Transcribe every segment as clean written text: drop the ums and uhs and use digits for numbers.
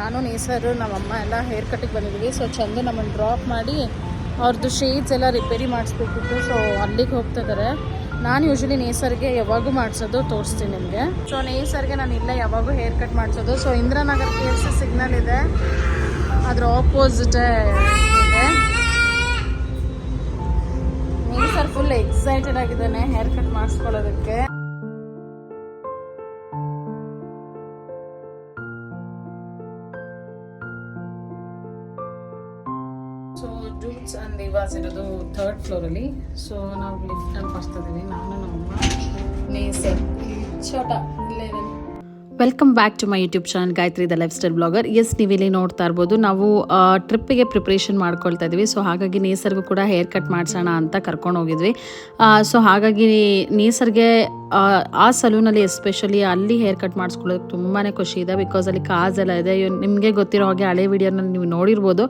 ನಾನು ನೇಸರು ನಮ್ಮಮ್ಮ ಎಲ್ಲ ಹೇರ್ ಕಟ್ಟಿಗೆ ಬಂದಿದ್ವಿ. ಸೊ ಚಂದು ನಮ್ಮನ್ನು ಡ್ರಾಪ್ ಮಾಡಿ ಅವ್ರದ್ದು ಶೇಡ್ಸ್ ಎಲ್ಲ ರಿಪೇರಿ ಮಾಡಿಸ್ಬೇಕಿತ್ತು. ಸೊ ಅಲ್ಲಿಗೆ ಹೋಗ್ತಾ ಇದ್ದಾರೆ. ನಾನು ಯೂಶ್ವಲಿ ನೇಸರ್ಗೆ ಯಾವಾಗೂ ಮಾಡಿಸೋದು ತೋರಿಸ್ತೀನಿ ನಿಮಗೆ. ಸೊ ನೇಸರ್ಗೆ ನಾನು ಇಲ್ಲೇ ಯಾವಾಗೂ ಹೇರ್ ಕಟ್ ಮಾಡಿಸೋದು. ಸೊ ಇಂದಿರಾನಗರ್ KFC ಸಿಗ್ನಲ್ ಇದೆ, ಅದ್ರ ಆಪೋಸಿಟ್ ಇದೆ. ನೇಸರ್ ಫುಲ್ ಎಕ್ಸೈಟೆಡ್ ಆಗಿದ್ದಾನೆ ಹೇರ್ ಕಟ್ ಮಾಡಿಸ್ಕೊಳ್ಳೋದಕ್ಕೆ. ಸೊ ಜೂಟ್ಸ್ ಆ್ಯಂಡ್ ಲಿವಾಸ್ ಇರೋದು 3rd ಫ್ಲೋರಲ್ಲಿ. ಸೊ ನಾವು ಲಿಫ್ಟಲ್ಲಿ ಬರ್ತಾ ಇದ್ದೀವಿ, ನಾನು ನಮ್ಮಮ್ಮ ನೇಸರ್ ಛೋಟ ಇಲ್ಲೇ ಇದೆ. Welcome back to my YouTube channel Gayatri the lifestyle blogger. Yes, ನೀವಿಲ್ಲಿ ನೋಡ್ತಾ ಇರ್ಬೋದು, ನಾವು ಟ್ರಿಪ್ಪಿಗೆ ಪ್ರಿಪ್ರೇಷನ್ ಮಾಡ್ಕೊಳ್ತಾ ಇದ್ವಿ. ಸೊ ಹಾಗಾಗಿ ನೇಸರ್ಗೂ ಕೂಡ ಹೇರ್ ಕಟ್ ಮಾಡಿಸೋಣ ಅಂತ ಕರ್ಕೊಂಡು ಹೋಗಿದ್ವಿ. ಸೊ ಹಾಗಾಗಿ ನೇಸರ್ಗೆ ಆ ಸಲೂನಲ್ಲಿ ಎಸ್ಪೆಷಲಿ ಅಲ್ಲಿ ಹೇರ್ ಕಟ್ ಮಾಡಿಸ್ಕೊಳ್ಳೋದಕ್ಕೆ ತುಂಬಾ ಖುಷಿ ಇದೆ. ಬಿಕಾಸ್ ಅಲ್ಲಿ ಕಾಜ್ ಎಲ್ಲ ಇದೆ. ನಿಮಗೆ ಗೊತ್ತಿರೋ ಹಾಗೆ ಹಳೆ ವಿಡಿಯೋನಲ್ಲಿ ನೀವು ನೋಡಿರ್ಬೋದು,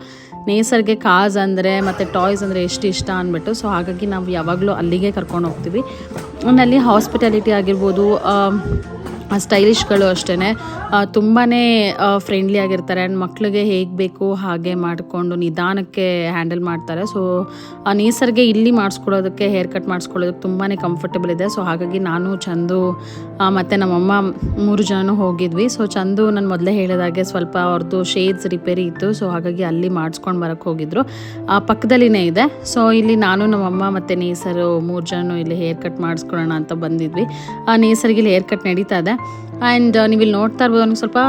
ನೇಸರ್ಗೆ ಕಾಜ್ ಅಂದರೆ ಮತ್ತು ಟಾಯ್ಸ್ ಅಂದರೆ ಎಷ್ಟು ಇಷ್ಟ ಅಂದ್ಬಿಟ್ಟು. ಸೊ ಹಾಗಾಗಿ ನಾವು ಯಾವಾಗಲೂ ಅಲ್ಲಿಗೆ ಕರ್ಕೊಂಡು ಹೋಗ್ತೀವಿ. ಅಲ್ಲಿ ಹಾಸ್ಪಿಟಾಲಿಟಿ ಆಗಿರ್ಬೋದು, ಸ್ಟೈಲಿಶ್ಗಳು ಅಷ್ಟೇ ತುಂಬಾ ಫ್ರೆಂಡ್ಲಿ ಆಗಿರ್ತಾರೆ. ಆ್ಯಂಡ್ ಮಕ್ಕಳಿಗೆ ಹೇಗೆ ಬೇಕು ಹಾಗೆ ಮಾಡಿಕೊಂಡು ನಿಧಾನಕ್ಕೆ ಹ್ಯಾಂಡಲ್ ಮಾಡ್ತಾರೆ. ಸೊ ನೇಸರ್ಗೆ ಇಲ್ಲಿ ಮಾಡಿಸ್ಕೊಳ್ಳೋದಕ್ಕೆ ಹೇರ್ ಕಟ್ ಮಾಡಿಸ್ಕೊಳ್ಳೋದಕ್ಕೆ ತುಂಬಾ ಕಂಫರ್ಟಬಲ್ ಇದೆ. ಸೊ ಹಾಗಾಗಿ ನಾನು ಚಂದು ಮತ್ತು ನಮ್ಮಮ್ಮ 3 ಜನ ಹೋಗಿದ್ವಿ. ಸೊ ಚಂದು ನಾನು ಮೊದಲೇ ಹೇಳಿದಾಗೆ ಸ್ವಲ್ಪ ಅವ್ರದ್ದು ಶೇಡ್ಸ್ ರಿಪೇರಿ ಇತ್ತು. ಸೊ ಹಾಗಾಗಿ ಅಲ್ಲಿ ಮಾಡಿಸ್ಕೊಂಡು ಬರೋಕ್ಕೆ ಹೋಗಿದ್ರು. ಪಕ್ಕದಲ್ಲಿನೇ ಇದೆ. ಸೊ ಇಲ್ಲಿ ನಾನು ನಮ್ಮಮ್ಮ ಮತ್ತು ನೇಸರು 3 ಜನ ಇಲ್ಲಿ ಹೇರ್ ಕಟ್ ಮಾಡಿಸ್ಕೊಳ್ಳೋಣ ಅಂತ ಬಂದಿದ್ವಿ. ನೇಸರ್ಗೆ ಇಲ್ಲಿ ಹೇರ್ ಕಟ್ ನಡೀತಾ ಇದೆ. ಆ್ಯಂಡ್ ನೀವಿಲ್ಲಿ ನೋಡ್ತಾ ಇರ್ಬೋದು, ನನಗೆ ಸ್ವಲ್ಪ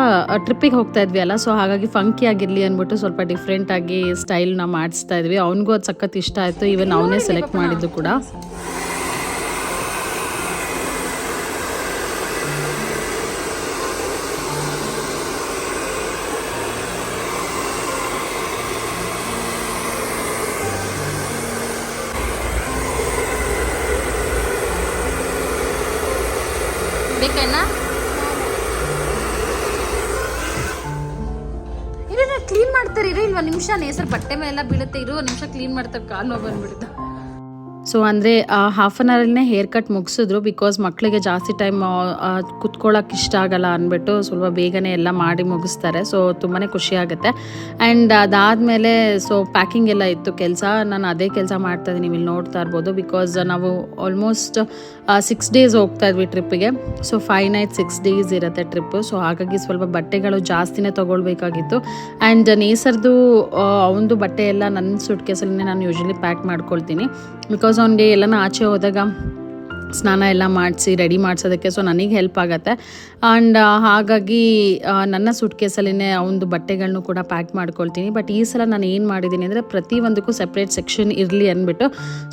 ಟ್ರಿಪ್ಪಿಗೆ ಹೋಗ್ತಾ ಇದ್ವಿ ಅಲ್ಲ. ಸೊ ಹಾಗಾಗಿ ಫಂಕಿ ಆಗಿರಲಿ ಅಂದ್ಬಿಟ್ಟು ಸ್ವಲ್ಪ ಡಿಫ್ರೆಂಟಾಗಿ ಸ್ಟೈಲ್ನ ಮಾಡಿಸ್ತಾ ಇದ್ವಿ. ಅವ್ನಿಗೂ ಅದು ಸಖತ್ ಇಷ್ಟ ಆಯಿತು. ಈವನ್ ಅವನೇ ಸೆಲೆಕ್ಟ್ ಮಾಡಿದ್ದು ಕೂಡ. ಬೇಕೇನಾ? ಕ್ಲೀನ್ ಮಾಡ್ತಾರೆ ಇರೋ ಇಲ್ವ ನಿಮಿಷ. ನೇಸರ್ ಬಟ್ಟೆ ಮೇಲೆಲ್ಲ ಬೀಳುತ್ತೆ, ಇರೋ ನಿಮಿಷ ಕ್ಲೀನ್ ಮಾಡ್ತಾರೆ. ಕಾಲು ನೋವು ಬಂದ್ಬಿಡುತ್ತೆ. ಸೊ ಅಂದರೆ ಹಾಫ್ ಆನ್ ಅವರಲ್ಲೇ ಹೇರ್ ಕಟ್ ಮುಗಿಸಿದ್ರು. ಬಿಕಾಸ್ ಮಕ್ಕಳಿಗೆ ಜಾಸ್ತಿ ಟೈಮ್ ಕುತ್ಕೊಳ್ಳೋಕೆ ಇಷ್ಟ ಆಗಲ್ಲ ಅಂದ್ಬಿಟ್ಟು ಸ್ವಲ್ಪ ಬೇಗನೆ ಎಲ್ಲ ಮಾಡಿ ಮುಗಿಸ್ತಾರೆ. ಸೊ ತುಂಬಾ ಖುಷಿ ಆಗುತ್ತೆ. ಆ್ಯಂಡ್ ಅದಾದಮೇಲೆ ಸೊ ಪ್ಯಾಕಿಂಗ್ ಎಲ್ಲ ಇತ್ತು ಕೆಲಸ. ನಾನು ಅದೇ ಕೆಲಸ ಮಾಡ್ತಾಯಿದ್ದೀನಿ, ನೀವು ಇಲ್ಲಿ ನೋಡ್ತಾ ಇರ್ಬೋದು. ಬಿಕಾಸ್ ನಾವು ಆಲ್ಮೋಸ್ಟ್ 6 days ಹೋಗ್ತಾ ಇದ್ವಿ ಟ್ರಿಪ್ಪಿಗೆ. ಸೊ 5 nights 6 days ಇರುತ್ತೆ ಟ್ರಿಪ್ಪು. ಸೊ ಹಾಗಾಗಿ ಸ್ವಲ್ಪ ಬಟ್ಟೆಗಳು ಜಾಸ್ತಿನೇ ತೊಗೊಳ್ಬೇಕಾಗಿತ್ತು. ಆ್ಯಂಡ್ ನೇಸರ್ದು ಅವನದು ಬಟ್ಟೆ ಎಲ್ಲ ನನ್ನ ಸೂಟ್ಕೇಸಲ್ಲೇ ನಾನು ಯೂಶ್ವಲಿ ಪ್ಯಾಕ್ ಮಾಡ್ಕೊಳ್ತೀನಿ. ಬಿಕಾಸ್ ಅವನಿಗೆ ಎಲ್ಲನ ಆಚೆ ಹೋದಾಗ ಸ್ನಾನ ಎಲ್ಲ ಮಾಡಿಸಿ ರೆಡಿ ಮಾಡಿಸೋದಕ್ಕೆ ಸೊ ನನಗೆ ಹೆಲ್ಪ್ ಆಗುತ್ತೆ. ಆ್ಯಂಡ್ ಹಾಗಾಗಿ ನನ್ನ ಸೂಟ್ಕೇಸಲ್ಲಿನೇ ಅವನದು ಬಟ್ಟೆಗಳನ್ನೂ ಕೂಡ ಪ್ಯಾಕ್ ಮಾಡ್ಕೊಳ್ತೀನಿ. ಬಟ್ ಈ ಸಲ ನಾನು ಏನು ಮಾಡಿದ್ದೀನಿ ಅಂದರೆ ಪ್ರತಿಯೊಂದಕ್ಕೂ ಸೆಪ್ರೇಟ್ ಸೆಕ್ಷನ್ ಇರಲಿ ಅಂದ್ಬಿಟ್ಟು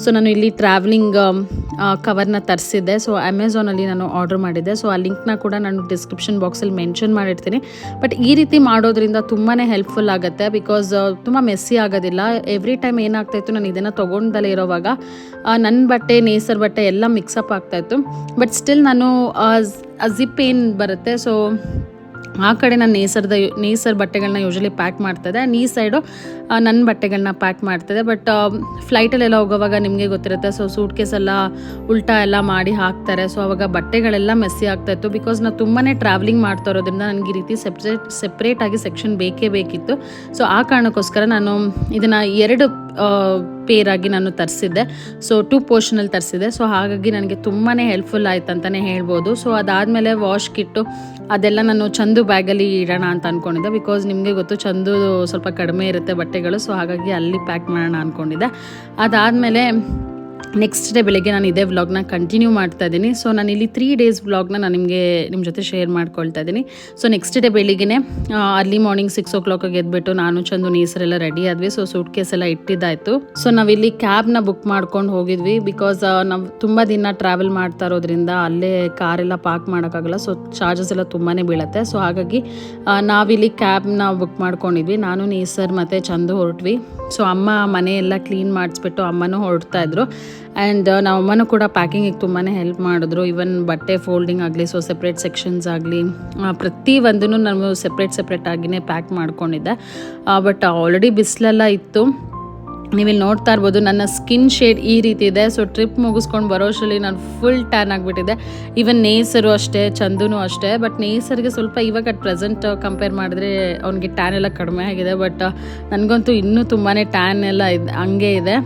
ಸೊ ನಾನು ಇಲ್ಲಿ ಟ್ರಾವೆಲಿಂಗ್ ಕವರ್ನ ತರಿಸಿದ್ದೆ. ಸೊ ಅಮೆಝಾನಲ್ಲಿ ನಾನು ಆರ್ಡರ್ ಮಾಡಿದ್ದೆ. ಸೊ ಆ ಲಿಂಕ್ನ ಕೂಡ ನಾನು ಡಿಸ್ಕ್ರಿಪ್ಷನ್ ಬಾಕ್ಸಲ್ಲಿ ಮೆನ್ಷನ್ ಮಾಡಿರ್ತೀನಿ. ಬಟ್ ಈ ರೀತಿ ಮಾಡೋದ್ರಿಂದ ತುಂಬಾ ಹೆಲ್ಪ್ಫುಲ್ ಆಗುತ್ತೆ. ಬಿಕಾಸ್ ತುಂಬ ಮೆಸ್ಸಿ ಆಗೋದಿಲ್ಲ. ಎವ್ರಿ ಟೈಮ್ ಏನಾಗ್ತಾಯಿತ್ತು, ನಾನು ಇದನ್ನು ತೊಗೊಂಡಲ್ಲೇ ಇರೋವಾಗ ನನ್ನ ಬಟ್ಟೆ ನೇಸರ್ ಬಟ್ಟೆ ಎಲ್ಲ ಮಿಕ್ಸಪ್ ಆಗ್ತಾಯಿತ್ತು. ಬಟ್ ಸ್ಟಿಲ್ ನಾನು ಜಿಪ್ ಏನು ಬರುತ್ತೆ ಸೊ ಆ ಕಡೆ ನಾನು ನೇಸರ್ ಬಟ್ಟೆಗಳನ್ನ ಯೂಶ್ವಲಿ ಪ್ಯಾಕ್ ಮಾಡ್ತಾಯಿದ್ದೆ. ಆ್ಯಂಡ್ ಈ ಸೈಡು ನನ್ನ ಬಟ್ಟೆಗಳನ್ನ ಪ್ಯಾಕ್ ಮಾಡ್ತಾಯಿದ್ದೆ. ಬಟ್ ಫ್ಲೈಟಲ್ಲೆಲ್ಲ ಹೋಗೋವಾಗ ನಿಮಗೆ ಗೊತ್ತಿರುತ್ತೆ, ಸೊ ಸೂಟ್ ಕೇಸೆಲ್ಲ ಉಲ್ಟಾ ಎಲ್ಲ ಮಾಡಿ ಹಾಕ್ತಾರೆ. ಸೊ ಅವಾಗ ಬಟ್ಟೆಗಳೆಲ್ಲ ಮೆಸ್ಸಿ ಆಗ್ತಾಯಿತ್ತು. ಬಿಕಾಸ್ ನಾವು ತುಂಬಾ ಟ್ರಾವೆಲಿಂಗ್ ಮಾಡ್ತಾ ಇರೋದ್ರಿಂದ ನನಗೆ ಈ ರೀತಿ ಸೆಪ್ರೇಟಾಗಿ ಸೆಕ್ಷನ್ ಬೇಕೇ ಬೇಕಿತ್ತು. ಸೊ ಆ ಕಾರಣಕ್ಕೋಸ್ಕರ ನಾನು ಇದನ್ನು 2 ಪೇರಾಗಿ ನಾನು ತರಿಸಿದ್ದೆ. ಸೊ 2 ಪೋರ್ಷನಲ್ಲಿ ತರಿಸಿದ್ದೆ. ಸೊ ಹಾಗಾಗಿ ನನಗೆ ತುಂಬಾ ಹೆಲ್ಪ್ಫುಲ್ ಆಯ್ತು ಅಂತಲೇ ಹೇಳ್ಬೋದು. ಸೊ ಅದಾದಮೇಲೆ ವಾಶ್ ಕಿಟ್ಟು ಅದೆಲ್ಲ ನಾನು ಚಂದು ಬ್ಯಾಗಲ್ಲಿ ಇಡೋಣ ಅಂತ ಅಂದ್ಕೊಂಡಿದ್ದೆ. ಬಿಕಾಸ್ ನಿಮಗೆ ಗೊತ್ತು ಚಂದು ಸ್ವಲ್ಪ ಕಡಿಮೆ ಇರುತ್ತೆ ಬಟ್ಟೆಗಳು. ಸೊ ಹಾಗಾಗಿ ಅಲ್ಲಿ ಪ್ಯಾಕ್ ಮಾಡೋಣ ಅಂದ್ಕೊಂಡಿದ್ದೆ. ಅದಾದಮೇಲೆ ನೆಕ್ಸ್ಟ್ ಡೇ ಬೆಳಗ್ಗೆ ನಾನು ಇದೇ ವ್ಲಾಗ್ನ ಕಂಟಿನ್ಯೂ ಮಾಡ್ತಾ ಇದ್ದೀನಿ. ಸೊ ನಾನು ಇಲ್ಲಿ 3 days ವ್ಲಾಗ್ನ ನಾನು ನಿಮ್ಮ ಜೊತೆ ಶೇರ್ ಮಾಡ್ಕೊಳ್ತಾ ಇದ್ದೀನಿ. ಸೊ ನೆಕ್ಸ್ಟ್ ಡೇ ಬೆಳಿಗ್ಗೆ ಅರ್ಲಿ ಮಾರ್ನಿಂಗ್ 6 o'clock ಎದ್ಬಿಟ್ಟು ನಾನು ಚಂದು ನೇಸರೆಲ್ಲ ರೆಡಿ ಆದ್ವಿ. ಸೊ ಸೂಟ್ ಕೇಸ್ ಎಲ್ಲ ಇಟ್ಟಿದ್ದಾಯಿತು. ಸೊ ನಾವಿಲ್ಲಿ ಕ್ಯಾಬ್ನ ಬುಕ್ ಮಾಡ್ಕೊಂಡು ಹೋಗಿದ್ವಿ. ಬಿಕಾಸ್ ನಾವು ತುಂಬ ದಿನ ಟ್ರಾವೆಲ್ ಮಾಡ್ತಾ ಇರೋದ್ರಿಂದ ಅಲ್ಲೇ ಕಾರೆಲ್ಲ ಪಾರ್ಕ್ ಮಾಡೋಕ್ಕಾಗಲ್ಲ. ಸೊ ಚಾರ್ಜಸ್ ಎಲ್ಲ ತುಂಬಾ ಬೀಳುತ್ತೆ. ಸೊ ಹಾಗಾಗಿ ನಾವಿಲ್ಲಿ ಕ್ಯಾಬ್ನ ಬುಕ್ ಮಾಡ್ಕೊಂಡಿದ್ವಿ. ನಾನು ನೇಸರ್ ಮತ್ತು ಚಂದು ಹೊರಟ್ವಿ. ಸೊ ಅಮ್ಮ ಮನೆಯೆಲ್ಲ ಕ್ಲೀನ್ ಮಾಡಿಸ್ಬಿಟ್ಟು ಅಮ್ಮನೂ ಹೊರಡ್ತಾ ಇದ್ರು. ಆ್ಯಂಡ್ ನಮ್ಮ ಅಮ್ಮನೂ ಕೂಡ ಪ್ಯಾಕಿಂಗಿಗೆ ತುಂಬಾ ಹೆಲ್ಪ್ ಮಾಡಿದ್ರು. ಈವನ್ ಬಟ್ಟೆ ಫೋಲ್ಡಿಂಗ್ ಆಗಲಿ, ಸೊ ಸೆಪ್ರೇಟ್ ಸೆಕ್ಷನ್ಸ್ ಆಗಲಿ, ಪ್ರತಿಯೊಂದನ್ನು ನಾನು ಸೆಪ್ರೇಟಾಗಿಯೇ ಪ್ಯಾಕ್ ಮಾಡ್ಕೊಂಡಿದ್ದೆ. ಬಟ್ ಆಲ್ರೆಡಿ ಬಿಸಿಲೆಲ್ಲ ಇತ್ತು. ನೀವಿಲ್ಲಿ ನೋಡ್ತಾ ಇರ್ಬೋದು ನನ್ನ ಸ್ಕಿನ್ ಶೇಡ್ ಈ ರೀತಿ ಇದೆ. ಸೊ ಟ್ರಿಪ್ ಮುಗಿಸ್ಕೊಂಡು ಬರೋಷ್ಟರಲ್ಲಿ ನಾನು ಫುಲ್ ಟ್ಯಾನ್ ಆಗಿಬಿಟ್ಟಿದ್ದೆ. ಈವನ್ ನೇಸರು ಅಷ್ಟೇ, ಚಂದೂ ಅಷ್ಟೇ. ಬಟ್ ನೇಸರ್ಗೆ ಸ್ವಲ್ಪ ಇವಾಗ ಅಟ್ ಪ್ರೆಸೆಂಟ್ ಕಂಪೇರ್ ಮಾಡಿದ್ರೆ ಅವ್ನಿಗೆ ಟ್ಯಾನ್ ಎಲ್ಲ ಕಡಿಮೆ ಆಗಿದೆ. ಬಟ್ ನನಗಂತೂ ಇನ್ನೂ ತುಂಬಾ ಟ್ಯಾನ್ ಎಲ್ಲ ಹಂಗೆ ಇದೆ.